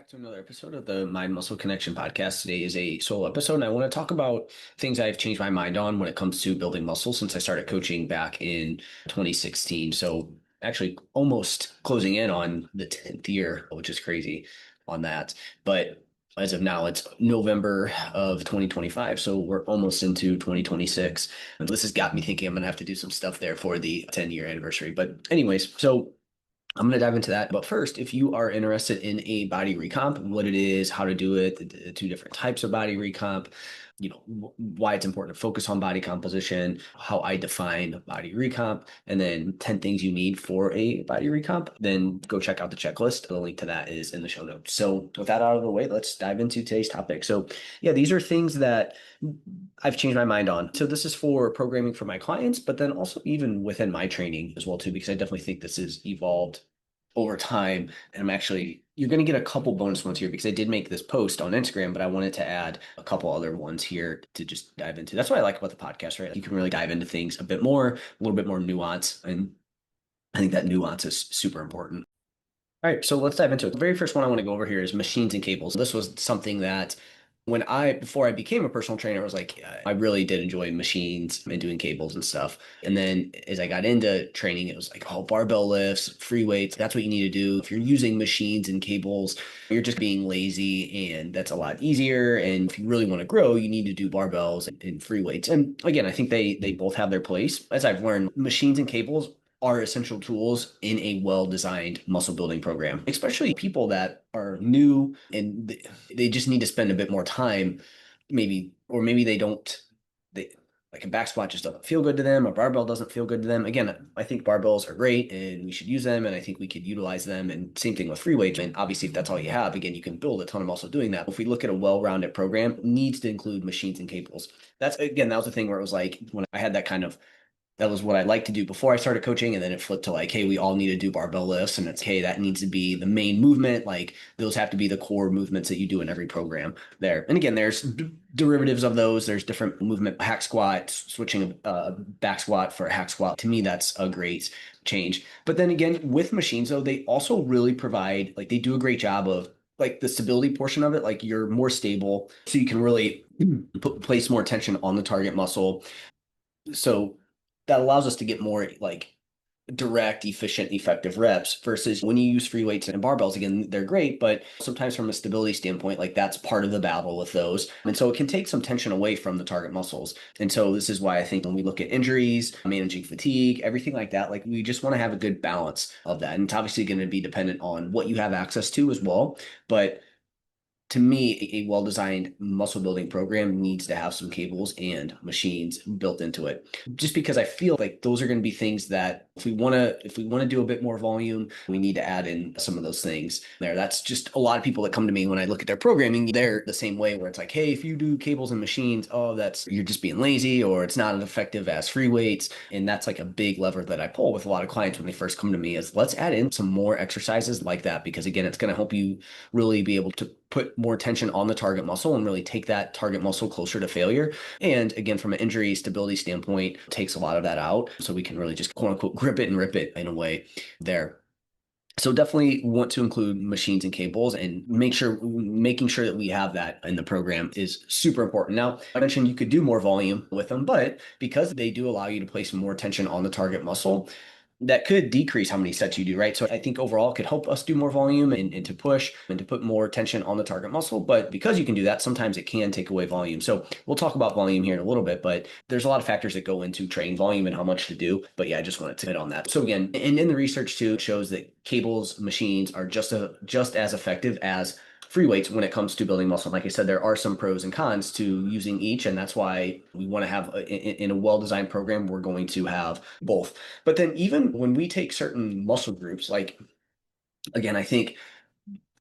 back to another episode of the Mind Muscle Connection podcast. Today is a solo episode, and I want to talk about things I've changed my mind on when it comes to building muscle since I started coaching back in 2016. So, actually, almost closing in on the 10th year, which is crazy on that. But as of now, it's November of 2025. So, we're almost into 2026. And this has got me thinking I'm going to have to do some stuff there for the 10-year anniversary. But, anyways, so I'm going to dive into that. But first, if you are interested in a body recomp, what it is, how to do it, the two different types of body recomp, why it's important to focus on body composition, how I define body recomp, and then 10 things you need for a body recomp, then go check out the checklist. The link to that is in the show notes. So with that out of the way, let's dive into today's topic. So yeah, these are things that I've changed my mind on. So this is for programming for my clients, but then also even within my training as well too, because I definitely think this has evolved over time. And you're going to get a couple bonus ones here because I did make this post on Instagram, but I wanted to add a couple other ones here to just dive into. That's what I like about the podcast, right? You can really dive into things a bit more, a little bit more nuance. And I think that nuance is super important. All right, so let's dive into it. The very first one I want to go over here is machines and cables. This was something that before I became a personal trainer, I was like, I really did enjoy machines and doing cables and stuff. And then as I got into training, it was like, oh, barbell lifts, free weights, that's what you need to do. If you're using machines and cables, you're just being lazy and that's a lot easier. And if you really want to grow, you need to do barbells and free weights. And again, I think they both have their place. As I've learned, machines and cables are essential tools in a well-designed muscle building program, especially people that are new and they just need to spend a bit more time, maybe they don't, they like a back squat just doesn't feel good to them, a barbell doesn't feel good to them. Again, I think barbells are great and we should use them, and I think we could utilize them. And same thing with free weights. And obviously, if that's all you have, again, you can build a ton of muscle doing that. If we look at a well-rounded program, it needs to include machines and cables. That was the thing where it was like when I had that was what I liked to do before I started coaching. And then it flipped to like, hey, we all need to do barbell lifts. And it's, hey, that needs to be the main movement. Like those have to be the core movements that you do in every program there. And again, there's derivatives of those. There's different movement, hack squat, switching a back squat for a hack squat. To me, that's a great change. But then again, with machines, though, they also really provide, like they do a great job of like the stability portion of it. Like you're more stable. So you can really place more tension on the target muscle. So that allows us to get more like direct, efficient, effective reps versus when you use free weights and barbells, again, they're great, but sometimes from a stability standpoint, like that's part of the battle with those. And so it can take some tension away from the target muscles. And so this is why I think when we look at injuries, managing fatigue, everything like that, like we just want to have a good balance of that. And it's obviously going to be dependent on what you have access to as well. But to me, a well-designed muscle building program needs to have some cables and machines built into it. Just because I feel like those are going to be things that if we want to do a bit more volume, we need to add in some of those things there. That's just a lot of people that come to me when I look at their programming, they're the same way where it's like, hey, if you do cables and machines, oh, you're just being lazy or it's not as effective as free weights. And that's like a big lever that I pull with a lot of clients when they first come to me is let's add in some more exercises like that, because again, it's going to help you really be able to put more tension on the target muscle and really take that target muscle closer to failure. And again, from an injury stability standpoint, takes a lot of that out. So we can really just quote unquote grip it and rip it in a way there. So definitely want to include machines and cables and making sure that we have that in the program is super important. Now, I mentioned you could do more volume with them, but because they do allow you to place more tension on the target muscle, that could decrease how many sets you do, right? So I think overall it could help us do more volume and to push and to put more tension on the target muscle. But because you can do that, sometimes it can take away volume. So we'll talk about volume here in a little bit, but there's a lot of factors that go into training volume and how much to do. But yeah, I just wanted to hit on that. So again, and in the research too, it shows that cables, machines are just as effective as free weights when it comes to building muscle. Like I said, there are some pros and cons to using each, and that's why we want to have in a well-designed program, we're going to have both. But then even when we take certain muscle groups, like again, I think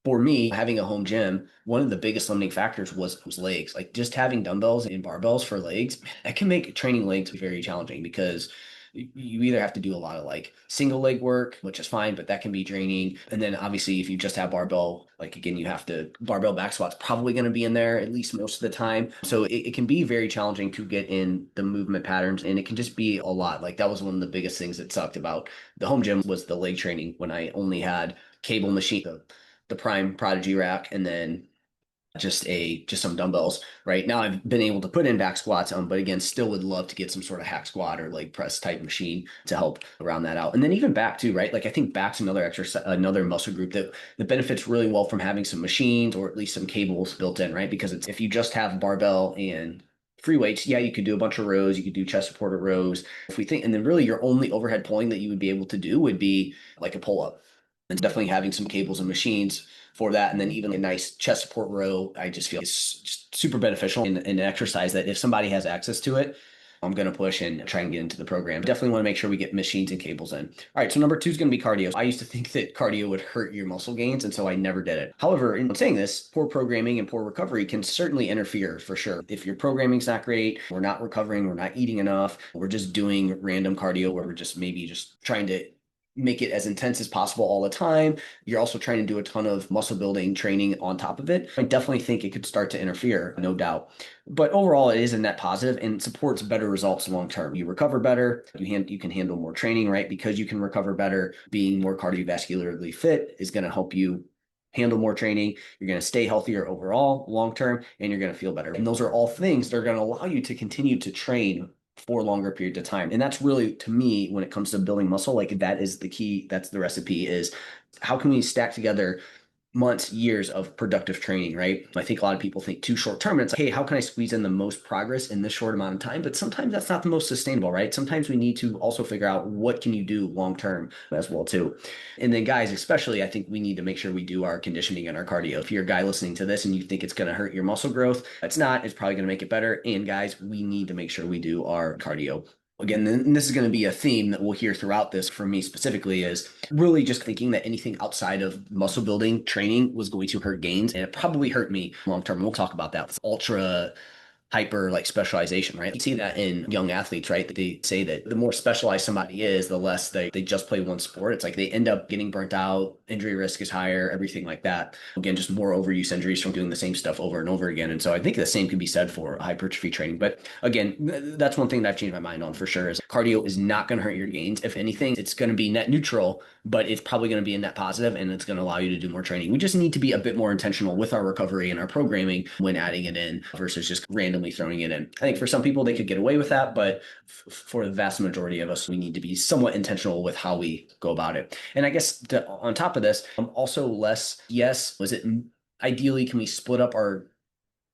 for me, having a home gym, one of the biggest limiting factors was legs. Like just having dumbbells and barbells for legs, that can make training legs very challenging because you either have to do a lot of like single leg work, which is fine, but that can be draining. And then obviously if you just have barbell, like again, you have to barbell back squats probably going to be in there at least most of the time. So it can be very challenging to get in the movement patterns, and it can just be a lot. Like that was one of the biggest things that sucked about the home gym was the leg training when I only had cable machine, the Prime Prodigy rack, and then just some dumbbells. Right now, I've been able to put in back squats, but again, still would love to get some sort of hack squat or leg press type machine to help round that out. And then even back too, right? Like I think back's another exercise, another muscle group that benefits really well from having some machines or at least some cables built in, right? Because if you just have barbell and free weights, yeah, you could do a bunch of rows, you could do chest supported rows. If we think, and then really your only overhead pulling that you would be able to do would be like a pull up. And definitely having some cables and machines for that. And then even a nice chest support row, I just feel is just super beneficial in an exercise that if somebody has access to it, I'm going to push and try and get into the program. Definitely want to make sure we get machines and cables in. All right, so number two is going to be cardio. I used to think that cardio would hurt your muscle gains, and so I never did it. However, in saying this, poor programming and poor recovery can certainly interfere for sure. If your programming's not great, we're not recovering, we're not eating enough, we're just doing random cardio where we're just maybe just trying to make it as intense as possible all the time. You're also trying to do a ton of muscle building training on top of it. I definitely think it could start to interfere, no doubt. But overall, it is a net positive and supports better results long term. You recover better. You can handle more training, right? Because you can recover better. Being more cardiovascularly fit is going to help you handle more training. You're going to stay healthier overall long term, and you're going to feel better. And those are all things that are going to allow you to continue to train for longer periods of time. And that's really, to me, when it comes to building muscle, like that is the key. That's the recipe, is how can we stack together months, years of productive training, right? I think a lot of people think too short term. And it's like, hey, how can I squeeze in the most progress in this short amount of time? But sometimes that's not the most sustainable, right? Sometimes we need to also figure out what can you do long term as well too. And then guys, especially, I think we need to make sure we do our conditioning and our cardio. If you're a guy listening to this and you think it's going to hurt your muscle growth, it's not. It's probably going to make it better. And guys, we need to make sure we do our cardio. Again, and this is going to be a theme that we'll hear throughout this for me specifically, is really just thinking that anything outside of muscle building training was going to hurt gains. And it probably hurt me long term. We'll talk about that. It's ultra hyper like specialization, right? You see that in young athletes, right? They say that the more specialized somebody is, the less they just play one sport. It's like they end up getting burnt out, injury risk is higher, everything like that. Again, just more overuse injuries from doing the same stuff over and over again. And so I think the same could be said for hypertrophy training. But again, that's one thing that I've changed my mind on for sure, is cardio is not going to hurt your gains. If anything, it's going to be net neutral, but it's probably going to be a net positive, and it's going to allow you to do more training. We just need to be a bit more intentional with our recovery and our programming when adding it in versus just randomly throwing it in. I think for some people they could get away with that, but for the vast majority of us, we need to be somewhat intentional with how we go about it. And I guess on top of this, I'm also less, yes, was it ideally, can we split up our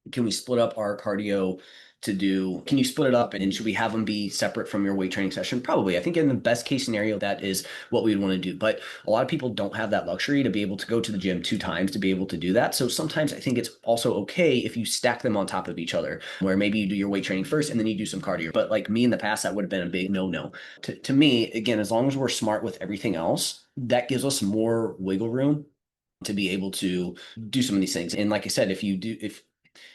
cardio to do, can you split it up, and should we have them be separate from your weight training session? Probably. I think in the best case scenario, that is what we'd want to do. But a lot of people don't have that luxury to be able to go to the gym 2 times to be able to do that. So sometimes I think it's also okay if you stack them on top of each other, where maybe you do your weight training first and then you do some cardio. But like me in the past, that would have been a big no-no. To me, again, as long as we're smart with everything else, that gives us more wiggle room to be able to do some of these things. And like I said, if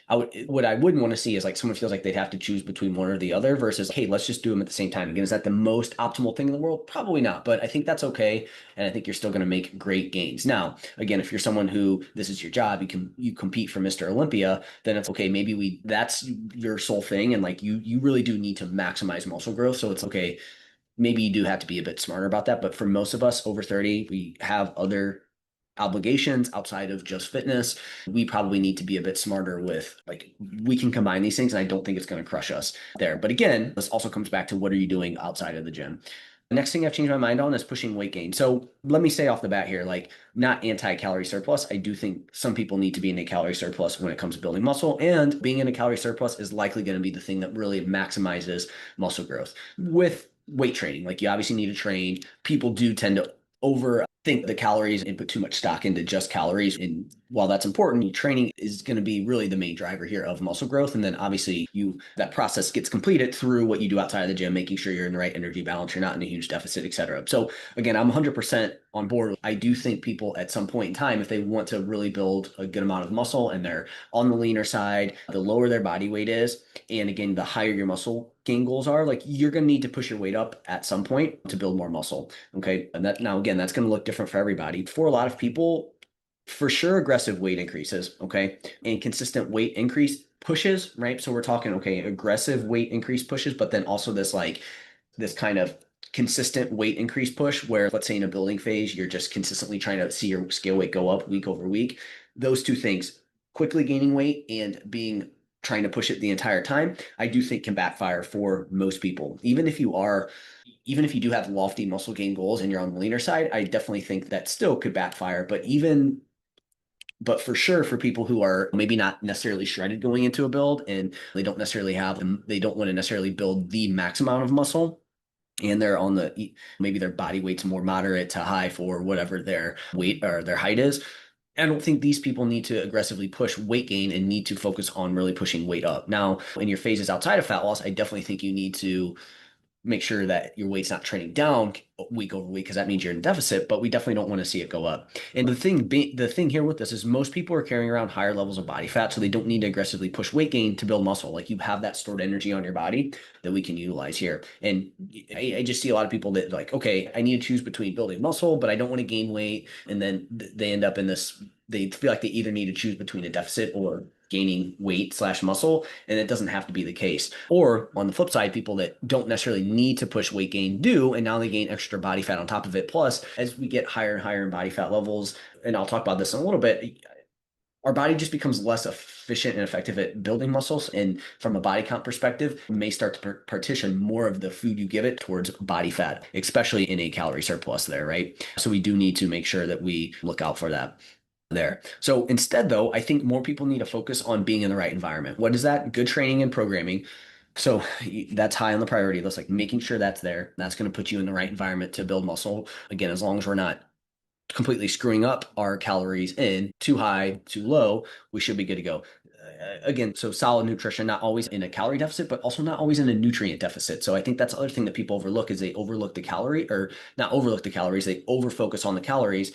what I wouldn't want to see is like someone feels like they'd have to choose between one or the other versus, hey, let's just do them at the same time. Again, is that the most optimal thing in the world? Probably not, but I think that's okay. And I think you're still going to make great gains. Now, again, if you're someone who this is your job, you compete for Mr. Olympia, then it's okay. Maybe that's your sole thing. And like you really do need to maximize muscle growth. So it's okay. Maybe you do have to be a bit smarter about that. But for most of us over 30, we have other obligations outside of just fitness. We probably need to be a bit smarter with, like, we can combine these things, and I don't think it's going to crush us there. But again, this also comes back to what are you doing outside of the gym? The next thing I've changed my mind on is pushing weight gain. So let me say off the bat here, like, not anti-calorie surplus. I do think some people need to be in a calorie surplus when it comes to building muscle, and being in a calorie surplus is likely going to be the thing that really maximizes muscle growth. With weight training, like, you obviously need to train. People do tend to overthink the calories and put too much stock into just calories. And while that's important, training is going to be really the main driver here of muscle growth. And then obviously that process gets completed through what you do outside of the gym, making sure you're in the right energy balance, you're not in a huge deficit, et cetera. So again, I'm 100% on board. I do think people at some point in time, if they want to really build a good amount of muscle and they're on the leaner side, the lower their body weight is, and again, the higher your muscle gain goals are, like, you're going to need to push your weight up at some point to build more muscle. Okay. And that, now again, that's going to look different for everybody. For a lot of people, for sure, aggressive weight increases. Okay. And consistent weight increase pushes, right? So we're talking, okay, aggressive weight increase pushes, but then also this kind of consistent weight increase push where, let's say in a building phase, you're just consistently trying to see your scale weight go up week over week. Those two things, quickly gaining weight and being trying to push it the entire time, I do think can backfire for most people. Even if you do have lofty muscle gain goals and you're on the leaner side, I definitely think that still could backfire. But for sure, for people who are maybe not necessarily shredded going into a build and they don't want to necessarily build the max amount of muscle, and they're on maybe their body weight's more moderate to high for whatever their weight or their height is. I don't think these people need to aggressively push weight gain and need to focus on really pushing weight up. Now, in your phases outside of fat loss, I definitely think you need to make sure that your weight's not trending down week over week because that means you're in deficit, but we definitely don't want to see it go up. And the thing here with this is most people are carrying around higher levels of body fat, so they don't need to aggressively push weight gain to build muscle. Like you have that stored energy on your body that we can utilize here. And I just see a lot of people that like, okay, I need to choose between building muscle, but I don't want to gain weight. And then they end up in this, they feel like they either need to choose between a deficit or gaining weight / muscle, and it doesn't have to be the case. Or on the flip side, people that don't necessarily need to push weight gain do, and now they gain extra body fat on top of it. Plus, as we get higher and higher in body fat levels, and I'll talk about this in a little bit, our body just becomes less efficient and effective at building muscles. And from a body count perspective, you may start to partition more of the food you give it towards body fat, especially in a calorie surplus there, right? So we do need to make sure that we look out for that there. So instead, though, I think more people need to focus on being in the right environment. What is that? Good training and programming. So that's high on the priority list, like making sure that's there. That's going to put you in the right environment to build muscle. Again, as long as we're not completely screwing up our calories in too high, too low, we should be good to go. Again, so solid nutrition, not always in a calorie deficit, but also not always in a nutrient deficit. So I think that's the other thing that people overlook is they overlook the calorie or not overlook the calories. They overfocus on the calories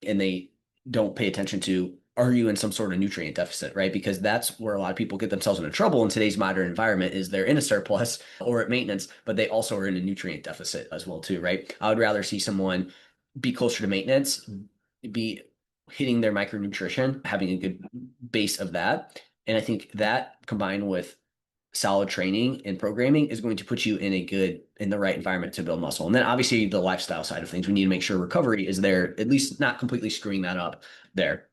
and they don't pay attention to, are you in some sort of nutrient deficit, right? Because that's where a lot of people get themselves into trouble in today's modern environment is they're in a surplus or at maintenance, but they also are in a nutrient deficit as well too, right? I would rather see someone be closer to maintenance, be hitting their micronutrition, having a good base of that. And I think that combined with solid training and programming is going to put you in the right environment to build muscle. And then obviously the lifestyle side of things, we need to make sure recovery is there, at least not completely screwing that up there.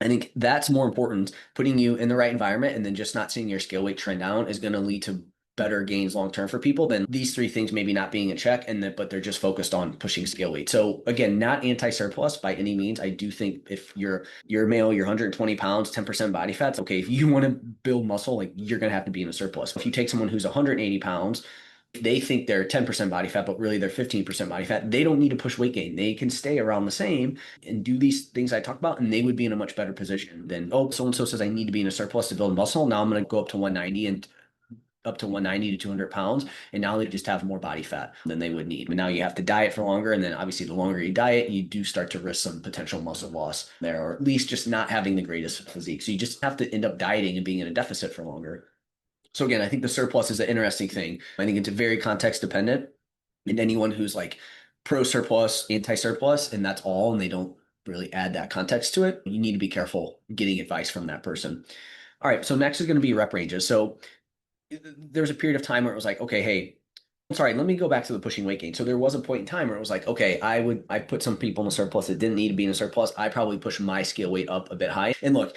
I think that's more important. Putting you in the right environment and then just not seeing your scale weight trend down is going to lead to better gains long term for people than these three things maybe not being in check but they're just focused on pushing scale weight. So again, not anti-surplus by any means. I do think if you're a male, you're 120 pounds, 10% body fats, okay, if you want to build muscle, like you're going to have to be in a surplus. If you take someone who's 180 pounds, they think they're 10% body fat, but really they're 15% body fat. They don't need to push weight gain. They can stay around the same and do these things I talked about, and they would be in a much better position than, oh, so-and-so says I need to be in a surplus to build muscle. Now I'm going to go up to 190 and up to 190 to 200 pounds. And now they just have more body fat than they would need. But now you have to diet for longer. And then obviously the longer you diet, you do start to risk some potential muscle loss there, or at least just not having the greatest physique. So you just have to end up dieting and being in a deficit for longer. So again, I think the surplus is an interesting thing. I think it's very context dependent. And anyone who's like pro surplus, anti surplus, and that's all, and they don't really add that context to it, you need to be careful getting advice from that person. All right. So next is going to be rep ranges. So there's a period of time where it was like, okay, hey, I'm sorry, let me go back to the pushing weight gain. So there was a point in time where it was like, okay, I put some people in a surplus that didn't need to be in a surplus. I probably push my scale weight up a bit high. And look,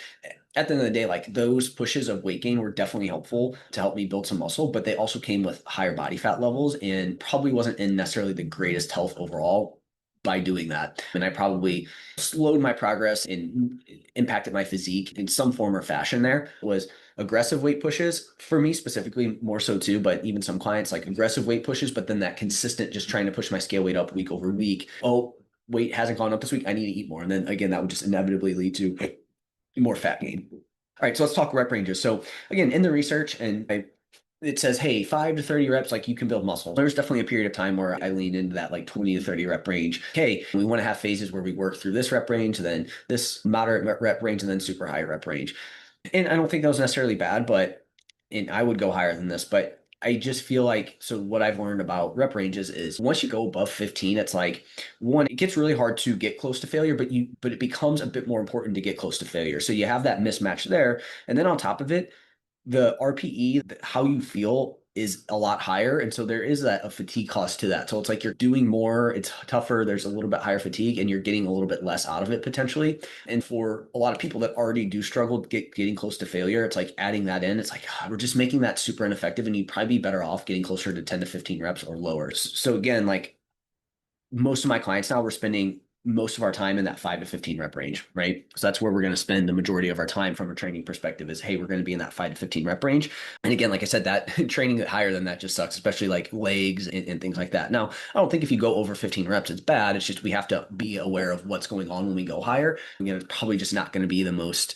at the end of the day, like those pushes of weight gain were definitely helpful to help me build some muscle, but they also came with higher body fat levels and probably wasn't in necessarily the greatest health overall by doing that. And I probably slowed my progress and impacted my physique in some form or fashion there. Was aggressive weight pushes for me specifically more so too, but even some clients like aggressive weight pushes, but then that consistent just trying to push my scale weight up week over week. Oh, weight hasn't gone up this week. I need to eat more. And then again, that would just inevitably lead to more fat gain. All right, so let's talk rep ranges. So again, in the research, it says, hey, 5 to 30 reps, like you can build muscle. There's definitely a period of time where I lean into that like 20 to 30 rep range. Okay, we want to have phases where we work through this rep range, then this moderate rep range, and then super high rep range. And I don't think that was necessarily bad, and I would go higher than this, but I just feel like, so what I've learned about rep ranges is once you go above 15, it's like one, it gets really hard to get close to failure, but it becomes a bit more important to get close to failure. So you have that mismatch there. And then on top of it, the RPE, how you feel is a lot higher. And so there is a fatigue cost to that. So it's like you're doing more, it's tougher, there's a little bit higher fatigue, and you're getting a little bit less out of it potentially. And for a lot of people that already do struggle getting close to failure, it's like adding that in, it's like, we're just making that super ineffective. And you'd probably be better off getting closer to 10 to 15 reps or lower. So again, like most of my clients now, we're spending most of our time in that 5 to 15 rep range, right? So that's where we're going to spend the majority of our time from a training perspective is, hey, we're going to be in that 5 to 15 rep range. And again, like I said, that training higher than that just sucks, especially like legs and things like that. Now, I don't think if you go over 15 reps, it's bad. It's just we have to be aware of what's going on when we go higher. Again, it's probably just not going to be the most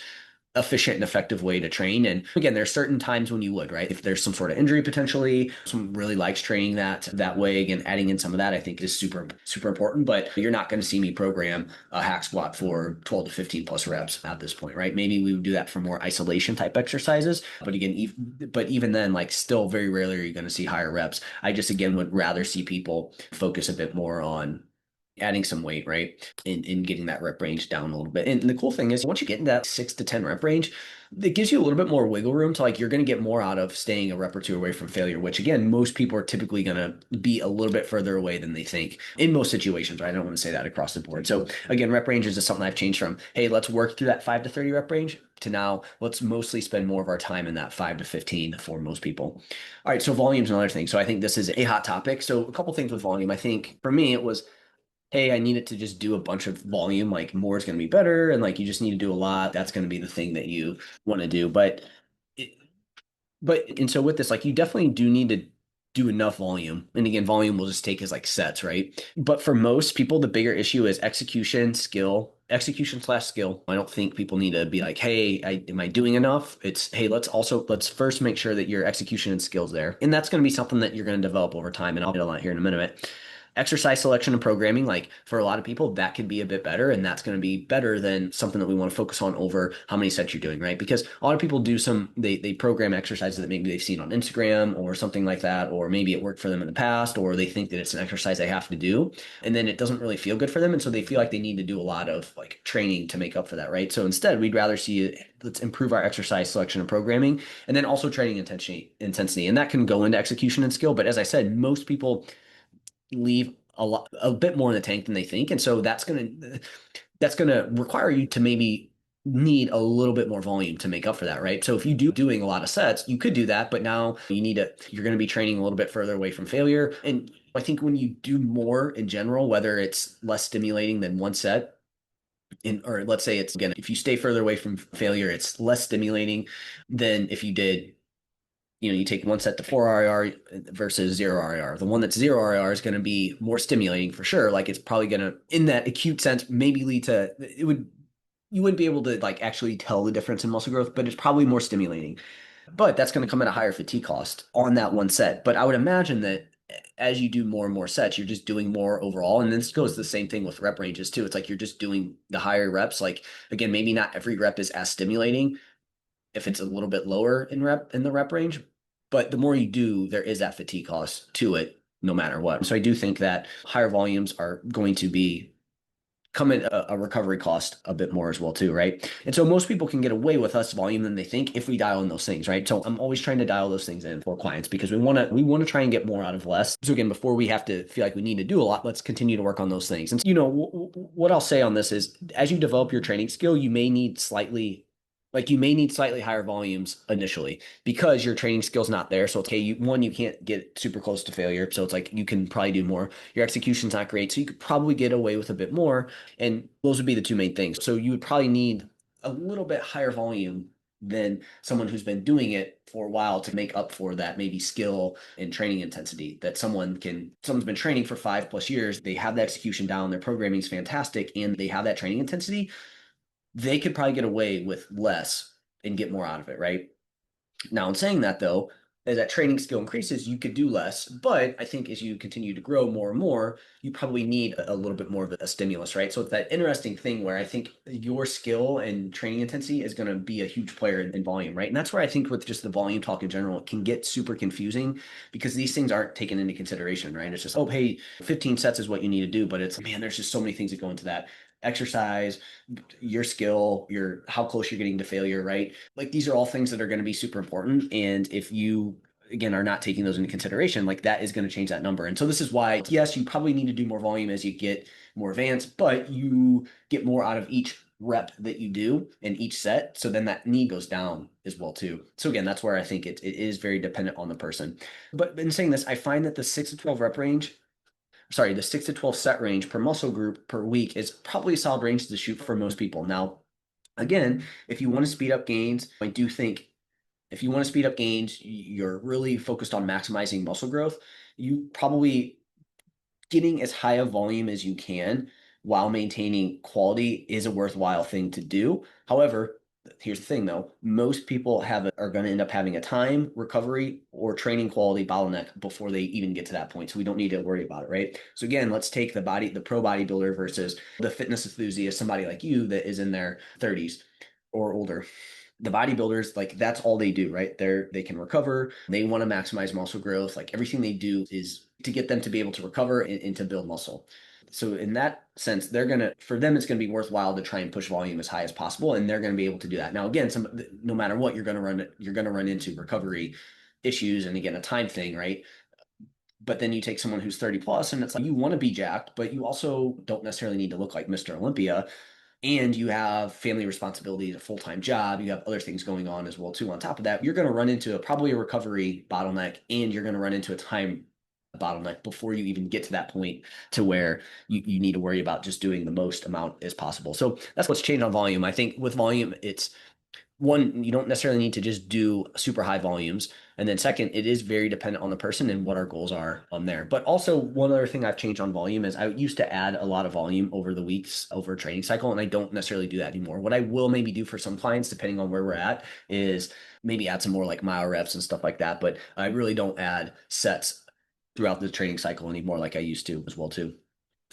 efficient and effective way to train. And again, there's certain times when you would, right? If there's some sort of injury potentially, someone really likes training that way. Again, adding in some of that I think is super, super important. But you're not going to see me program a hack squat for 12 to 15 plus reps at this point, right? Maybe we would do that for more isolation type exercises. But again, even then, like still very rarely are you going to see higher reps. I just again would rather see people focus a bit more on adding some weight, right? In getting that rep range down a little bit. And the cool thing is once you get into that 6 to 10 rep range, it gives you a little bit more wiggle room to like you're going to get more out of staying a rep or two away from failure, which again, most people are typically going to be a little bit further away than they think in most situations, right? I don't want to say that across the board. So again, rep ranges is something I've changed from, hey, let's work through that 5 to 30 rep range to now let's mostly spend more of our time in that 5 to 15 for most people. All right. So volume's another thing. So I think this is a hot topic. So a couple things with volume. I think for me, it was, hey, I need it to just do a bunch of volume, like more is going to be better. And like, you just need to do a lot. That's going to be the thing that you want to do. It, and so with this, like you definitely do need to do enough volume. And again, volume will just take as like sets, right? But for most people, the bigger issue is execution slash skill. I don't think people need to be like, hey, am I doing enough? It's, hey, let's first make sure that your execution and skills there. And that's going to be something that you're going to develop over time. And I'll hit on that here in a minute. Exercise selection and programming, like for a lot of people, that can be a bit better. And that's going to be better than something that we want to focus on over how many sets you're doing, right? Because a lot of people do they program exercises that maybe they've seen on Instagram or something like that, or maybe it worked for them in the past, or they think that it's an exercise they have to do. And then it doesn't really feel good for them. And so they feel like they need to do a lot of like training to make up for that, right? So instead, we'd rather see let's improve our exercise selection and programming, and then also training intensity. And that can go into execution and skill. But as I said, most people leave a bit more in the tank than they think. And so that's gonna require you to maybe need a little bit more volume to make up for that, right? So if you do doing a lot of sets, you could do that, but now you're going to be training a little bit further away from failure. And I think when you do more in general, whether it's less stimulating than one set, or let's say it's again, if you stay further away from failure, it's less stimulating than if you did, you take one set to 4 RIR versus 0 RIR. The one that's 0 RIR is going to be more stimulating for sure. Like it's probably going to, in that acute sense, maybe lead to you wouldn't be able to like actually tell the difference in muscle growth, but it's probably more stimulating. But that's going to come at a higher fatigue cost on that one set. But I would imagine that as you do more and more sets, you're just doing more overall. And this goes the same thing with rep ranges too. It's like you're just doing the higher reps. Like again, maybe not every rep is as stimulating if it's a little bit lower in the rep range. But the more you do, there is that fatigue cost to it, no matter what. So I do think that higher volumes are going to come at a recovery cost a bit more as well too, right? And so most people can get away with less volume than they think if we dial in those things, right? So I'm always trying to dial those things in for clients because we want to try and get more out of less. So again, before we have to feel like we need to do a lot, let's continue to work on those things. And what I'll say on this is, as you develop your training skill, you may need slightly higher volumes initially because your training skill's not there. So it's okay. You can't get super close to failure. So it's like you can probably do more. Your execution's not great. So you could probably get away with a bit more. And those would be the two main things. So you would probably need a little bit higher volume than someone who's been doing it for a while to make up for that maybe skill and training intensity that someone's been training for 5+ years. They have the execution down, their programming is fantastic, and they have that training intensity. They could probably get away with less and get more out of it, right? Now, in saying that, though, as that training skill increases, you could do less. But I think as you continue to grow more and more, you probably need a little bit more of a stimulus, right? So it's that interesting thing where I think your skill and training intensity is going to be a huge player in volume, right? And that's where I think with just the volume talk in general, it can get super confusing because these things aren't taken into consideration, right? It's just, oh, hey, 15 sets is what you need to do. But it's, man, there's just so many things that go into that exercise, your skill, how close you're getting to failure, right? Like these are all things that are going to be super important. And if you again are not taking those into consideration, like that is going to change that number. And so this is why, yes, you probably need to do more volume as you get more advanced, but you get more out of each rep that you do in each set. So then that need goes down as well too. So again, that's where I think it is very dependent on the person. But in saying this, I find that the 6 to 12 rep range, sorry, the 6 to 12 set range per muscle group per week is probably a solid range to shoot for most people. Now, again, if you want to speed up gains, I do think if you want to speed up gains, you're really focused on maximizing muscle growth. You probably getting as high a volume as you can while maintaining quality is a worthwhile thing to do. However, here's the thing though, most people are going to end up having a time recovery or training quality bottleneck before they even get to that point. So we don't need to worry about it, right? So again, let's take the pro bodybuilder versus the fitness enthusiast, somebody like you that is in their 30s or older. The bodybuilders, like that's all they do, right? They can recover. They want to maximize muscle growth. Like everything they do is to get them to be able to recover and to build muscle. So in that sense, for them, it's going to be worthwhile to try and push volume as high as possible, and they're going to be able to do that. Now, again, no matter what, you're going to run into recovery issues, and again, a time thing, right? But then you take someone who's 30 plus, and it's like you want to be jacked, but you also don't necessarily need to look like Mr. Olympia, and you have family responsibilities, a full-time job, you have other things going on as well too. On top of that, you're going to run into probably a recovery bottleneck, and you're going to run into a time bottleneck before you even get to that point to where you need to worry about just doing the most amount as possible. So that's what's changed on volume. I think with volume, it's one, you don't necessarily need to just do super high volumes. And then second, it is very dependent on the person and what our goals are on there. But also one other thing I've changed on volume is I used to add a lot of volume over the weeks over a training cycle, and I don't necessarily do that anymore. What I will maybe do for some clients, depending on where we're at, is maybe add some more like mile reps and stuff like that. But I really don't add sets throughout the training cycle anymore like I used to as well too.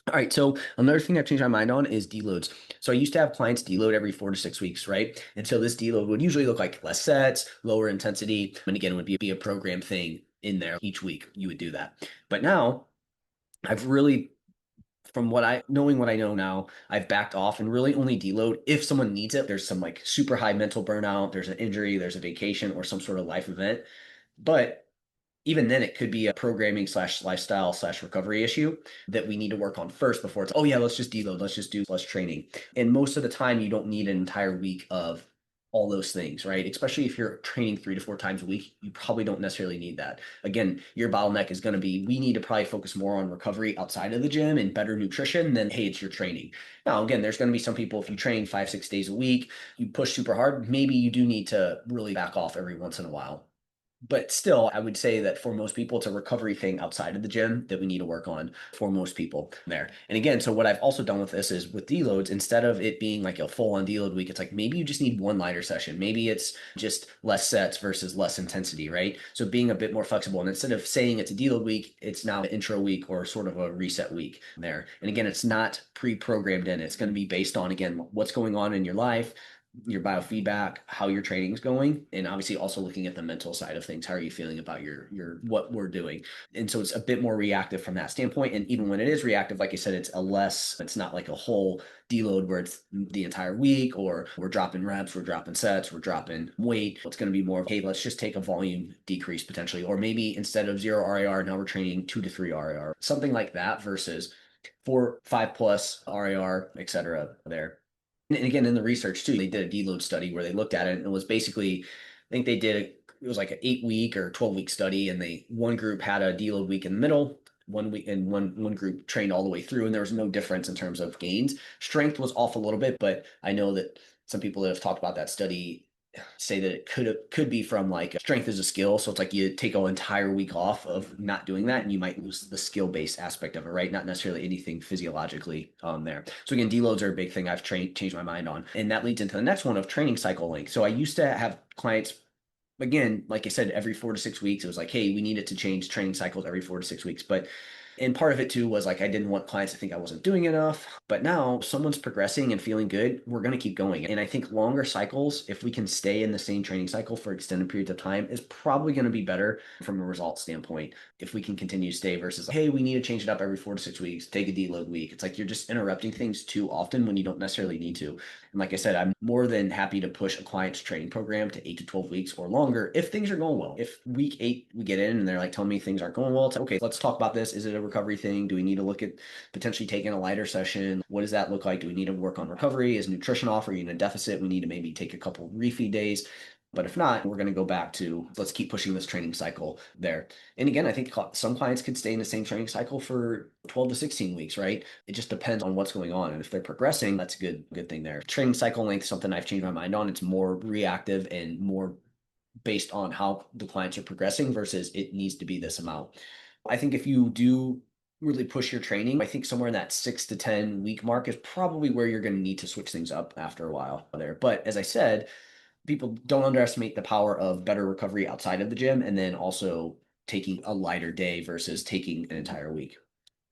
All right, so another thing I've changed my mind on is deloads. So I used to have clients deload every 4 to 6 weeks, right? And so this deload would usually look like less sets, lower intensity, and again, it would be a program thing in there each week. You would do that. But now I've really, knowing what I know now, I've backed off and really only deload if someone needs it. There's some like super high mental burnout, there's an injury, there's a vacation, or some sort of life event. But even then it could be a programming slash lifestyle slash recovery issue that we need to work on first before it's, oh yeah, let's just deload, let's just do less training. And most of the time you don't need an entire week of all those things, right? Especially if you're training 3 to 4 times a week, you probably don't necessarily need that. Again, your bottleneck is going to be, we need to probably focus more on recovery outside of the gym and better nutrition than, hey, it's your training. Now, again, there's going to be some people, if you train 5, 6 days a week, you push super hard, maybe you do need to really back off every once in a while. But still, I would say that for most people, it's a recovery thing outside of the gym that we need to work on for most people there. And again, so what I've also done with this is with deloads, instead of it being like a full on deload week, it's like maybe you just need one lighter session. Maybe it's just less sets versus less intensity, right? So being a bit more flexible. And instead of saying it's a deload week, it's now an intro week or sort of a reset week there. And again, it's not pre-programmed in. It's going to be based on, again, what's going on in your life, your biofeedback, how your training is going, and obviously also looking at the mental side of things. How are you feeling about your what we're doing? And so it's a bit more reactive from that standpoint. And even when it is reactive, like I said, it's not like a whole deload where it's the entire week, or we're dropping reps, we're dropping sets, we're dropping weight. It's going to be more of, hey, let's just take a volume decrease potentially, or maybe instead of 0 RIR, now we're training 2 to 3 RIR, something like that, versus 4, 5+ RIR, etc. there. And again, in the research too, they did a deload study where they looked at it, and it was basically, I think it was like an 8 week or 12 week study, and one group had a deload week in the middle, 1 week, and one group trained all the way through, and there was no difference in terms of gains. Strength was off a little bit, but I know that some people that have talked about that study say that it could be from like strength is a skill. So it's like you take an entire week off of not doing that, and you might lose the skill based aspect of it, right? Not necessarily anything physiologically there. So again, deloads are a big thing I've changed my mind on. And that leads into the next one of training cycle length. So I used to have clients, again, like I said, every 4 to 6 weeks, it was like, hey, we needed to change training cycles every 4 to 6 weeks. But And part of it too was like I didn't want clients to think I wasn't doing enough. But now someone's progressing and feeling good, we're going to keep going. And I think longer cycles, if we can stay in the same training cycle for extended periods of time, is probably going to be better from a result standpoint. If we can continue to stay versus, hey, we need to change it up every 4 to 6 weeks, take a deload week. It's like you're just interrupting things too often when you don't necessarily need to. And like I said, I'm more than happy to push a client's training program to 8 to 12 weeks or longer if things are going well. If week 8 we get in and they're like telling me things aren't going well, it's like, okay, let's talk about this. Is it a recovery thing? Do we need to look at potentially taking a lighter session? What does that look like? Do we need to work on recovery? Is nutrition off? Are you in a deficit? We need to maybe take a couple refeed days. But if not, we're going to go back to let's keep pushing this training cycle there. And again, I think some clients could stay in the same training cycle for 12 to 16 weeks, right? It just depends on what's going on. And if they're progressing, that's a good thing there. Training cycle length, something I've changed my mind on. It's more reactive and more based on how the clients are progressing versus it needs to be this amount. I think if you do really push your training, I think somewhere in that 6 to 10 week mark is probably where you're going to need to switch things up after a while there. But as I said, people don't underestimate the power of better recovery outside of the gym and then also taking a lighter day versus taking an entire week.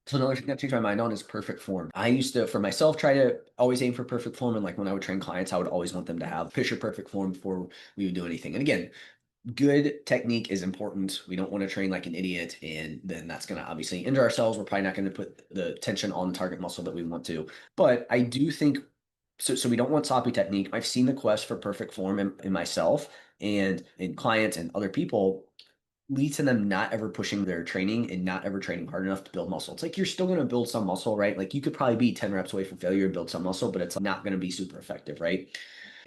So another thing that changed my mind on is perfect form. I used to, for myself, try to always aim for perfect form. And like when I would train clients, I would always want them to have picture perfect form before we would do anything. And again, good technique is important. We don't want to train like an idiot, and then that's going to obviously injure ourselves. We're probably not going to put the tension on the target muscle that we want to. But I do think so we don't want sloppy technique. I've seen the quest for perfect form in myself and in clients and other people lead to them not ever pushing their training and not ever training hard enough to build muscle. It's like you're still going to build some muscle, right? Like you could probably be 10 reps away from failure and build some muscle, but it's not going to be super effective, right?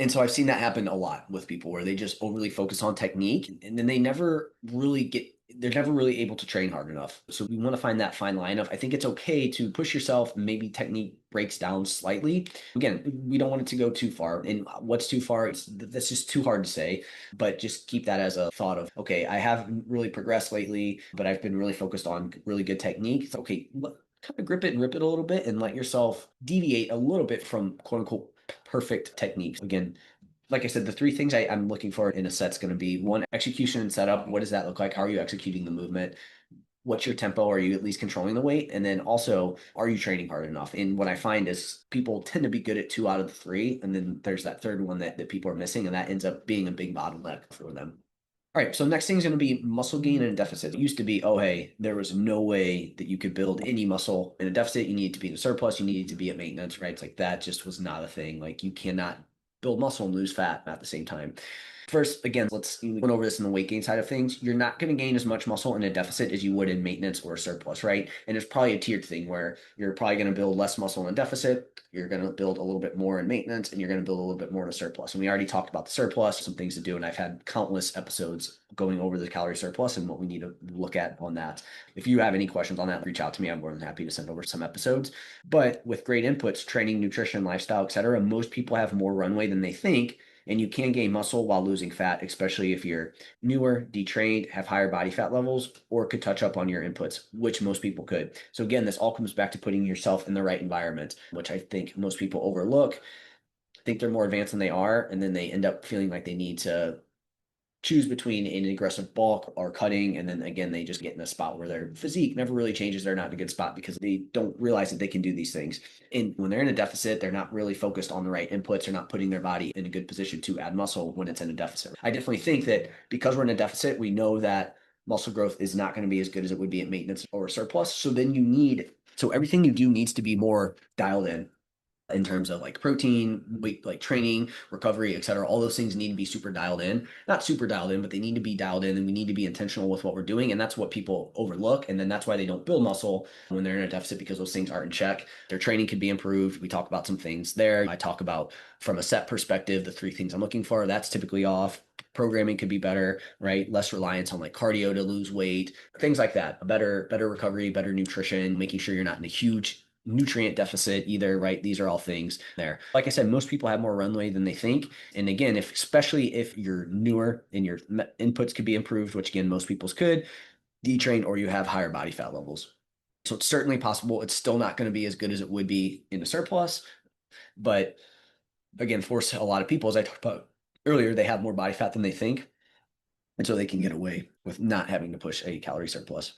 And so I've seen that happen a lot with people where they just overly focus on technique and then they never really they're never really able to train hard enough. So we want to find that fine line of, I think it's okay to push yourself. Maybe technique breaks down slightly. Again, we don't want it to go too far. And what's too far? That's just too hard to say, but just keep that as a thought of, okay, I haven't really progressed lately, but I've been really focused on really good technique. It's okay. Kind of grip it and rip it a little bit and let yourself deviate a little bit from quote unquote perfect techniques. Again, like I said, the three things I'm looking for in a set's going to be one, execution and setup. What does that look like? How are you executing the movement? What's your tempo? Are you at least controlling the weight? And then also, are you training hard enough? And what I find is people tend to be good at 2 out of the 3. And then there's that third one that people are missing. And that ends up being a big bottleneck for them. All right, so next thing is going to be muscle gain and deficit. It used to be, oh, hey, there was no way that you could build any muscle in a deficit. You needed to be in a surplus. You needed to be at maintenance, right? It's like that just was not a thing. Like you cannot build muscle and lose fat at the same time. First, again, let's went over this in the weight gain side of things. You're not going to gain as much muscle in a deficit as you would in maintenance or surplus, right? And it's probably a tiered thing where you're probably going to build less muscle in a deficit, you're going to build a little bit more in maintenance, and you're going to build a little bit more in a surplus. And we already talked about the surplus, some things to do, and I've had countless episodes going over the calorie surplus and what we need to look at on that. If you have any questions on that, reach out to me. I'm more than happy to send over some episodes. But with great inputs, training, nutrition, lifestyle, etc., most people have more runway than they think. And you can gain muscle while losing fat, especially if you're newer, detrained, have higher body fat levels, or could touch up on your inputs, which most people could. So again, this all comes back to putting yourself in the right environment, which I think most people overlook. Think they're more advanced than they are, and then they end up feeling like they need to choose between an aggressive bulk or cutting. And then again, they just get in a spot where their physique never really changes. They're not in a good spot because they don't realize that they can do these things. And when they're in a deficit, they're not really focused on the right inputs. They're not putting their body in a good position to add muscle when it's in a deficit. I definitely think that because we're in a deficit, we know that muscle growth is not going to be as good as it would be at maintenance or surplus. So everything you do needs to be more dialed in terms of like protein, weight, like training, recovery, et cetera. All those things need to be super dialed in. Not super dialed in, but they need to be dialed in and we need to be intentional with what we're doing. And that's what people overlook. And then that's why they don't build muscle when they're in a deficit because those things aren't in check. Their training could be improved. We talk about some things there. I talk about from a set perspective, the 3 things I'm looking for. That's typically off. Programming could be better, right? Less reliance on like cardio to lose weight, things like that. A better recovery, better nutrition, making sure you're not in a huge nutrient deficit either, right? These are all things there. Like I said, most people have more runway than they think. And again, especially if you're newer and your inputs could be improved, which again, most people's could, detrain or you have higher body fat levels. So it's certainly possible. It's still not going to be as good as it would be in a surplus. But again, for a lot of people, as I talked about earlier, they have more body fat than they think. And so they can get away with not having to push a calorie surplus.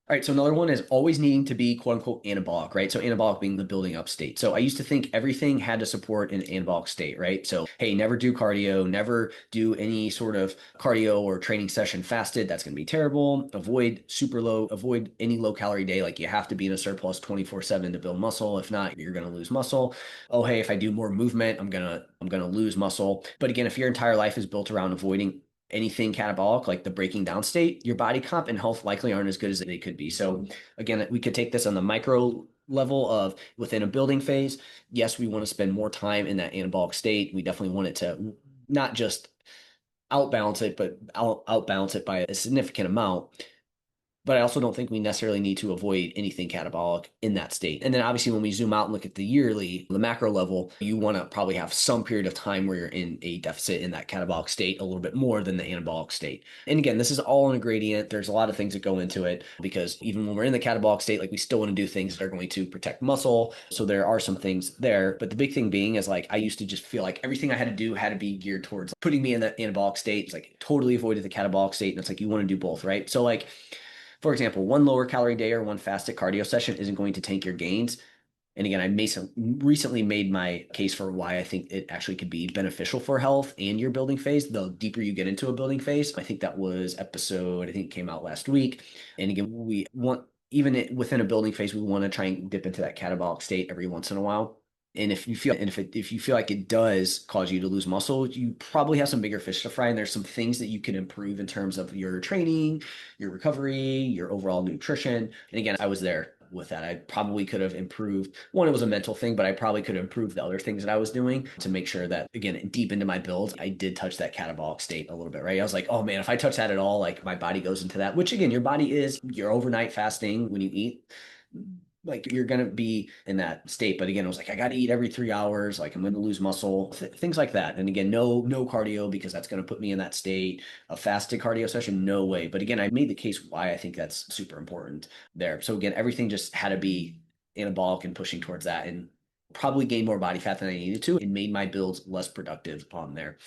All right, so another one is always needing to be quote unquote anabolic, right? So anabolic being the building up state. So I used to think everything had to support an anabolic state, right? So hey, never do cardio, never do any sort of cardio or training session fasted. That's going to be terrible. Avoid any low calorie day. Like you have to be in a surplus 24/7 to build muscle. If not, you're going to lose muscle. Oh, hey, if I do more movement, I'm gonna lose muscle. But again, if your entire life is built around avoiding anything catabolic, like the breaking down state, your body comp and health likely aren't as good as they could be. So again, we could take this on the micro level of within a building phase. Yes, we want to spend more time in that anabolic state. We definitely want it to not just outbalance it, but outbalance it by a significant amount. But I also don't think we necessarily need to avoid anything catabolic in that state. And then obviously, when we zoom out and look at the macro level, you want to probably have some period of time where you're in a deficit in that catabolic state a little bit more than the anabolic state. And again, this is all in a gradient. There's a lot of things that go into it because even when we're in the catabolic state, like we still want to do things that are going to protect muscle. So there are some things there. But the big thing being is like I used to just feel like everything I had to do had to be geared towards putting me in the anabolic state. It's like totally avoided the catabolic state. And it's like you want to do both, right? So like for example, one lower calorie day or one fasted cardio session isn't going to tank your gains. And again, recently made my case for why I think it actually could be beneficial for health and your building phase. The deeper you get into a building phase, I think that was episode, I think it came out last week. And again, we want, within a building phase, we want to try and dip into that catabolic state every once in a while. And if you feel like it does cause you to lose muscle, you probably have some bigger fish to fry. And there's some things that you can improve in terms of your training, your recovery, your overall nutrition. And again, I was there with that. I probably could have improved. One, it was a mental thing, but I probably could have improved the other things that I was doing to make sure that, again, deep into my build, I did touch that catabolic state a little bit, right? I was like, oh man, if I touch that at all, like my body goes into that, which again, your body is, your overnight fasting when you eat, like you're gonna be in that state. But again, I was like, I gotta eat every 3 hours, like I'm gonna lose muscle, things like that. And again, no cardio because that's gonna put me in that state. A fasted cardio session, no way. But again, I made the case why I think that's super important there. So again, everything just had to be anabolic and pushing towards that and probably gained more body fat than I needed to and made my builds less productive on there.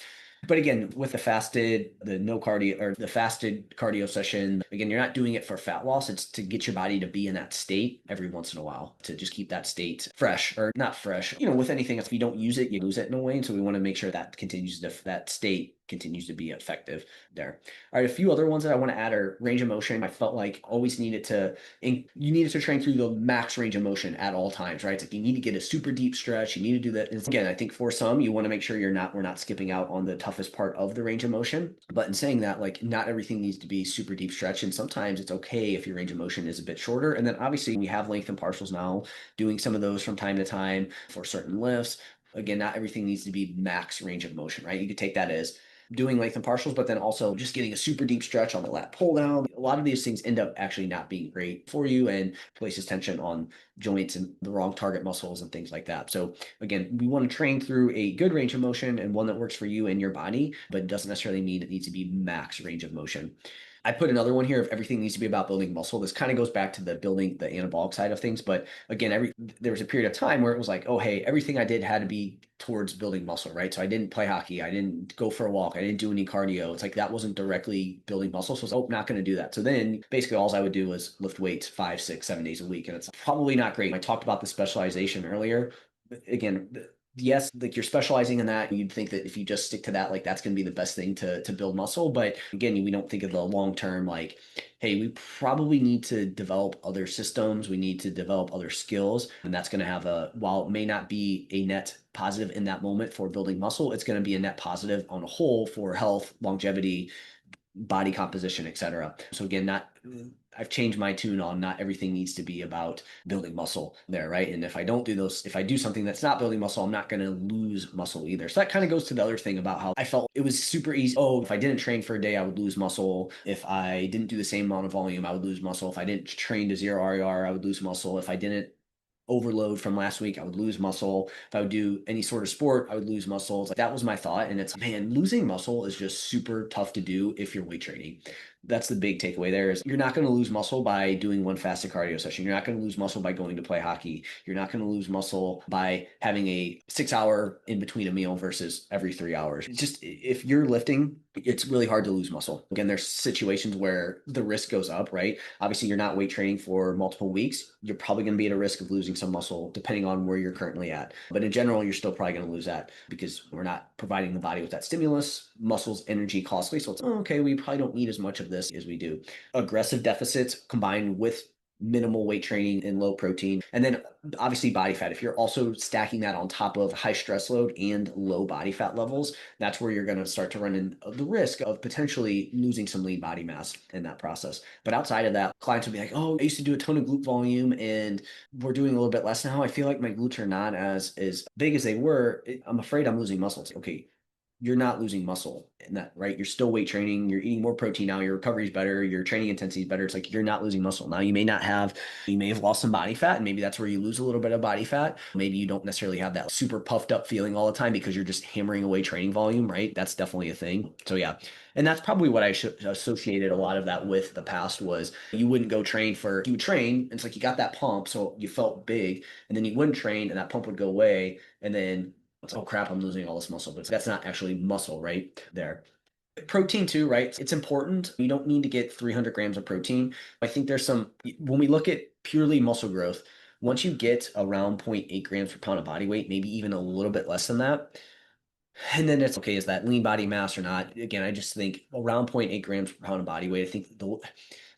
But again, with the no cardio or the fasted cardio session, again, you're not doing it for fat loss. It's to get your body to be in that state every once in a while to just keep that state fresh or not fresh. With anything, if you don't use it, you lose it in a way. And so we want to make sure that state continues to be effective there. All right, a few other ones that I want to add are range of motion. I felt like always you needed to train through the max range of motion at all times, right? It's like you need to get a super deep stretch. You need to do that. And again, I think for some, you want to make sure we're not skipping out on the toughest part of the range of motion. But in saying that, like not everything needs to be super deep stretch. And sometimes it's okay if your range of motion is a bit shorter. And then obviously we have length and partials now, doing some of those from time to time for certain lifts. Again, not everything needs to be max range of motion, right? You could take that as doing length and partials, but then also just getting a super deep stretch on the lat pull down. A lot of these things end up actually not being great for you and places tension on joints and the wrong target muscles and things like that. So again, we want to train through a good range of motion and one that works for you and your body, but it doesn't necessarily mean it needs to be max range of motion. I put another one here if everything needs to be about building muscle. This kind of goes back to the anabolic side of things. But again, there was a period of time where it was like, oh, hey, everything I did had to be towards building muscle, right? So I didn't play hockey. I didn't go for a walk. I didn't do any cardio. It's like that wasn't directly building muscle. So I was, oh, not going to do that. So then basically all I would do was lift weights 5, 6, 7 days a week. And it's probably not great. I talked about the specialization earlier. Again, yes, like you're specializing in that. You'd think that if you just stick to that, like that's going to be the best thing to build muscle. But again, we don't think of the long term, like, hey, we probably need to develop other systems. We need to develop other skills. And that's going to while it may not be a net positive in that moment for building muscle, it's going to be a net positive on a whole for health, longevity, body composition, etc. So again, I've changed my tune on not everything needs to be about building muscle there, right? And if I do something that's not building muscle, I'm not going to lose muscle either. So that kind of goes to the other thing about how I felt it was super easy. Oh, if I didn't train for a day, I would lose muscle. If I didn't do the same amount of volume, I would lose muscle. If I didn't train to zero RER, I would lose muscle. If I didn't overload from last week, I would lose muscle. If I would do any sort of sport, I would lose muscle. Like that was my thought. And it's, man, losing muscle is just super tough to do if you're weight training. That's the big takeaway there is you're not going to lose muscle by doing one fasted cardio session. You're not going to lose muscle by going to play hockey. You're not going to lose muscle by having a 6 hour in between a meal versus every 3 hours. It's just if you're lifting, it's really hard to lose muscle. Again, there's situations where the risk goes up, right? Obviously, you're not weight training for multiple weeks. You're probably going to be at a risk of losing some muscle depending on where you're currently at. But in general, you're still probably going to lose that because we're not providing the body with that stimulus. Muscle's energy costly. So it's, oh, okay, we probably don't need as much of this as we do. Aggressive deficits combined with minimal weight training and low protein. And then obviously body fat. If you're also stacking that on top of high stress load and low body fat levels, that's where you're going to start to run in the risk of potentially losing some lean body mass in that process. But outside of that, clients will be like, oh, I used to do a ton of glute volume and we're doing a little bit less now. I feel like my glutes are not as big as they were. I'm afraid I'm losing muscle. It's like, okay, you're not losing muscle in that, right? You're still weight training. You're eating more protein now. Your recovery is better. Your training intensity is better. It's like you're not losing muscle. Now you may have lost some body fat, and maybe that's where you lose a little bit of body fat. Maybe you don't necessarily have that super puffed up feeling all the time because you're just hammering away training volume, right? That's definitely a thing. So yeah. And that's probably what I associated a lot of that with the past was you wouldn't go train you would train. And it's like you got that pump. So you felt big and then you wouldn't train and that pump would go away. And then it's, oh crap, I'm losing all this muscle, but that's not actually muscle right there. Protein too, right? It's important. You don't need to get 300 grams of protein. I think when we look at purely muscle growth, once you get around 0.8 grams per pound of body weight, maybe even a little bit less than that, and then it's okay, is that lean body mass or not? Again, I just think around 0.8 grams per pound of body weight. I think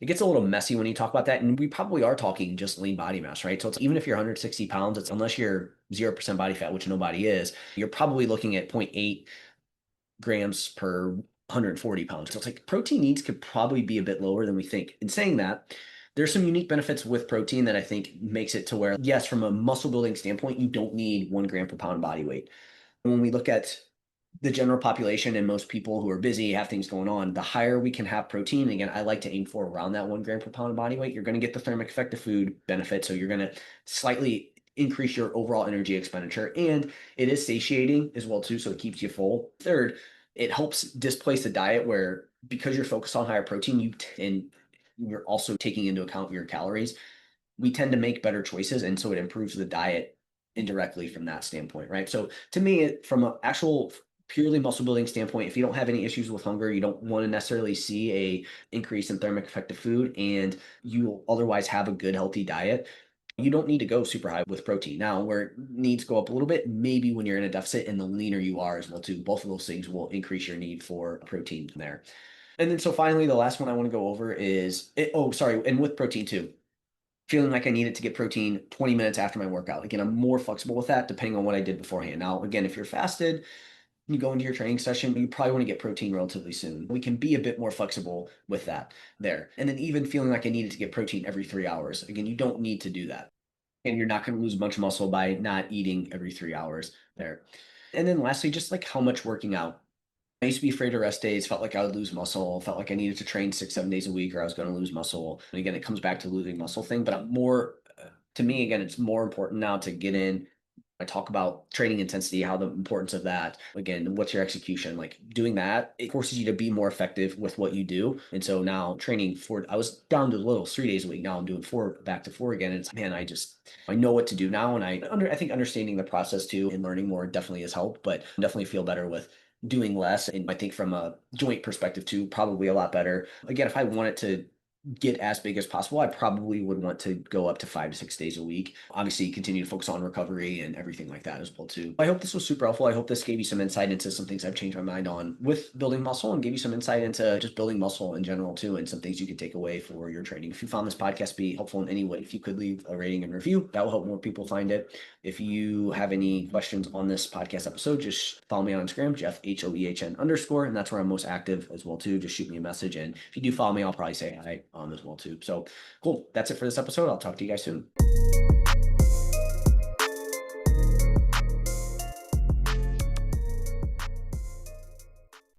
it gets a little messy when you talk about that. And we probably are talking just lean body mass, right? So it's even if you're 160 pounds, it's unless you're 0% body fat, which nobody is, you're probably looking at 0.8 grams per 140 pounds. So it's like protein needs could probably be a bit lower than we think. In saying that, there's some unique benefits with protein that I think makes it to where, yes, from a muscle building standpoint, you don't need 1 gram per pound of body weight. When we look at the general population and most people who are busy have things going on, the higher we can have protein. Again, I like to aim for around that 1 gram per pound of body weight. You're going to get the thermic effect of food benefit. So you're going to slightly increase your overall energy expenditure. And it is satiating as well too. So it keeps you full. Third, it helps displace the diet where because you're focused on higher protein, and you're also taking into account your calories, we tend to make better choices. And so it improves the diet indirectly from that standpoint, right? So to me, from an actual purely muscle building standpoint, if you don't have any issues with hunger, you don't want to necessarily see a increase in thermic effect of food, and you otherwise have a good healthy diet, you don't need to go super high with protein. Now, where needs go up a little bit, maybe when you're in a deficit and the leaner you are as well too. Both of those things will increase your need for protein there. And then so finally, the last one I want to go over is and with protein too, feeling like I needed to get protein 20 minutes after my workout. Again, I'm more flexible with that depending on what I did beforehand. Now, again, if you're fasted, you go into your training session, you probably want to get protein relatively soon. We can be a bit more flexible with that there. And then even feeling like I needed to get protein every 3 hours. Again, you don't need to do that. And you're not going to lose a bunch of muscle by not eating every 3 hours there. And then lastly, just like how much working out. I used to be afraid of rest days, felt like I would lose muscle, felt like I needed to train 6, 7 days a week or I was going to lose muscle. And again, it comes back to losing muscle thing, but to me, again, it's more important now to get in. I talk about training intensity, how the importance of that. Again, what's your execution? Like doing that, it forces you to be more effective with what you do. And so now I was down to little 3 days a week. Now I'm doing back to four again. And it's, man, I know what to do now. And I think understanding the process too and learning more definitely has helped, but I definitely feel better with doing less. And I think from a joint perspective too, probably a lot better. Again, if I wanted to get as big as possible, I probably would want to go up to 5 to 6 days a week. Obviously, continue to focus on recovery and everything like that as well too. I hope this was super helpful. I hope this gave you some insight into some things I've changed my mind on with building muscle and gave you some insight into just building muscle in general too, and some things you can take away for your training. If you found this podcast be helpful in any way, if you could leave a rating and review, that will help more people find it. If you have any questions on this podcast episode, just follow me on Instagram, Jeff HOEHN_, and that's where I'm most active as well too. Just shoot me a message, and if you do follow me, I'll probably say hi as well too. So cool. That's it for this episode. I'll talk to you guys soon.